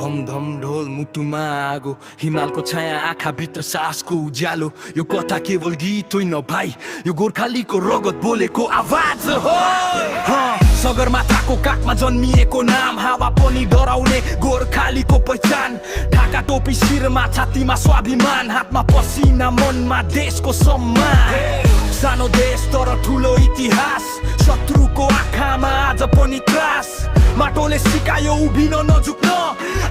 धम धम ढोल मुटुमा आगो, हिमालको छाया आँखाभित्र सासको उज्यालो। यो कथा केवल गीत होइन भाइ, यो गोर्खालीको रगत बोलेको आवाज हो। सगरमाथाको काखमा जन्मिएको नाम, हावा पनि डराउने गोर्खालीको पहिचान। ढाका टोपी शिरमा, छातीमा स्वाभिमान, हातमा पसिना, मनमा देशको सम्मान। सानो देश तर ठुलो इतिहास, शत्रुको आँखामा आज पनि त्रास। माटोले सिकायो उभिन नझुक्न,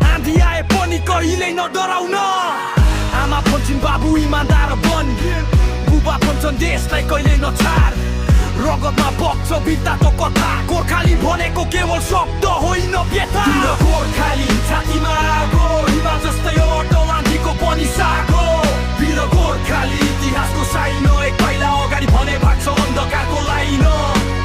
आँधी आए पनि कहिल्यै नडराउन। आमा भन्छन् बाबु इमानदार बन, बुबा भन्छन् देशलाई कहिल्यै नछाड। रगतमा बग्छ वीरताको कथा, गोर्खाली भनेको केवल शब्द होइन व्यथा। गोर्खाली छातीमा आगो, हिमाल जस्तै अटल आँधीको पनि साग हो। वीर गोर्खाली इतिहासको साइन, एक पाइला अगाडि भने भाग्छ अन्धकारको लाइन।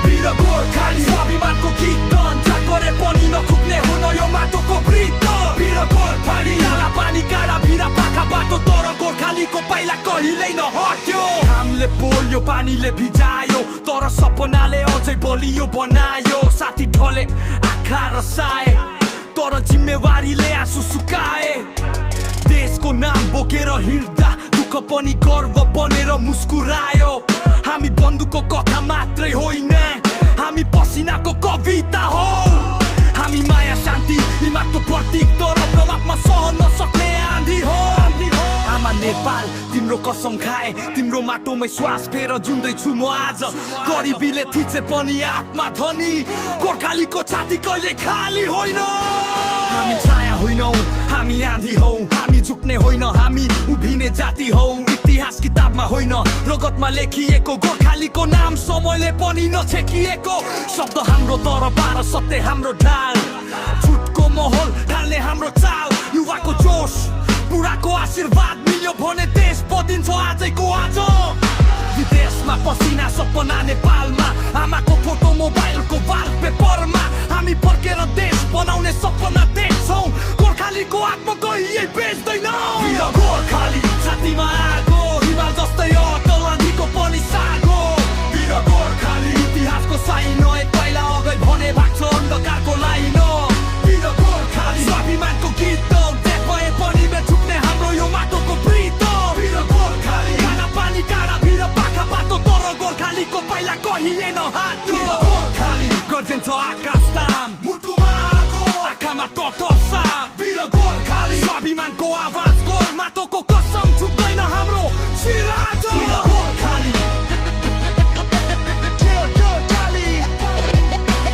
वीर गोर्खाली स्वाभिमानको गीत, अन्जा गरे पनि नखुक्ने हुन यो माटोको वृत्त। वीर गोर्खाली नाला पानी काँडा भिरा पाखा बाटो, तर गोर्खालीको पाइला कहिल्यै नहट्यो। घामले पोल्यो, पानीले भिजायो, तर सपनाले अझै बलियो बनायो। साथी ढले आँखा रसाए, तर जिम्मेवारीले आँसु सुकाए। देशको नाम बोकेर हिँड्दा दुःख पनि गर्व बनेर मुस्कुरायो। हामी बन्दुकको कथा मात्रै होइन, हामी पसिनाको कविता हो। हामी माया शान्ति हिमालको प्रतीक, तर प्रभावमा सहन नसक्ने आँधी हो। आमा नेपाल तिम्रो कसम खाए, तिम्रो माटोमै श्वास फेर जिउँदैछु म आज। गरिबीले थिचे पनि आत्मा धनी, गोर्खालीको छाती कहिले खाली होइन। हामी छाया होइनौ, हामी आँधी हौ, हामी झुक्ने होइन, हामी उभिने जाति हौ। इतिहास किताबमा होइन, रगतमा लेखिएको गोर्खालीको नाम समयले पनि नछेकिएको। शब्द हाम्रो तर बार सत्य हाम्रो ढाल, झुटको महल ढाल्ने हाम्रो चाल। युवाको जोस, बुढाको आशीर्वाद मिल्यो भने देश बदिन्छ आजैको आज। विदेशमा पसिना सपना नेपालमा, आमाको फोटो मोबाइलको वालपेपरमा। हामी फर्केर देश बनाउने सपना देख्छौँ, गोर्खालीको आत्मा कहिल्यै बेच्दैनौँ। वीर गोर्खाली छातीमा आगो, हिमाल जस्तै अटल आँधीको पनि साग हो। वीर गोर्खाली इतिहासको साइन, एक पाइला अगाडि भने भाग्छ अन्धकारको लाइन। वीर गोर्खाली स्वाभिमानको गीत, जे भए पनि बेझुक्ने हाम्रो यो माटोको वृत्त। वीर गोर्खाली खाना पानी काँडा भिर पाखा बाटो, तर गोर्खालीको पाइला कहिल्यै नहट्यो। वीर गोर्खाली गर्जिन्छ आकाश ताम, मुटुमा आगो, आँखामा टटसा। वीर गोर्खाली स्वाभिमानको आवाज, गोर माटोको कसम झुक्दैन हाम्रो शिराज। वीर गोर्खाली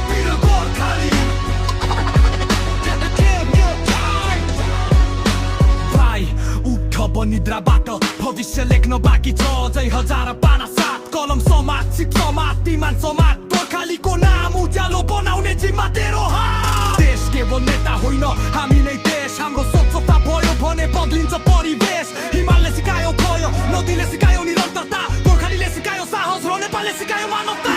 वीर गोर्खाली भाइ उठ निद्राबाट, भविष्य लेख्न बाँकी छ अझै हजार पाना साथ। कलम समाज, सिक समाज, इमान समाज, गोर्खालीको नाम उज्यालो बनाउने जिम्मा तेरो हात। देश केवल नेता होइन, हामी नै देश। हाम्रो सोच सफा भयो भने बदलिन्छ परिवेश। हिमालले सिकायो भयो, नदीले सिकायो निरन्तरता, गोर्खालीले सिकायो साहस र नेपालले सिकायो मानवता।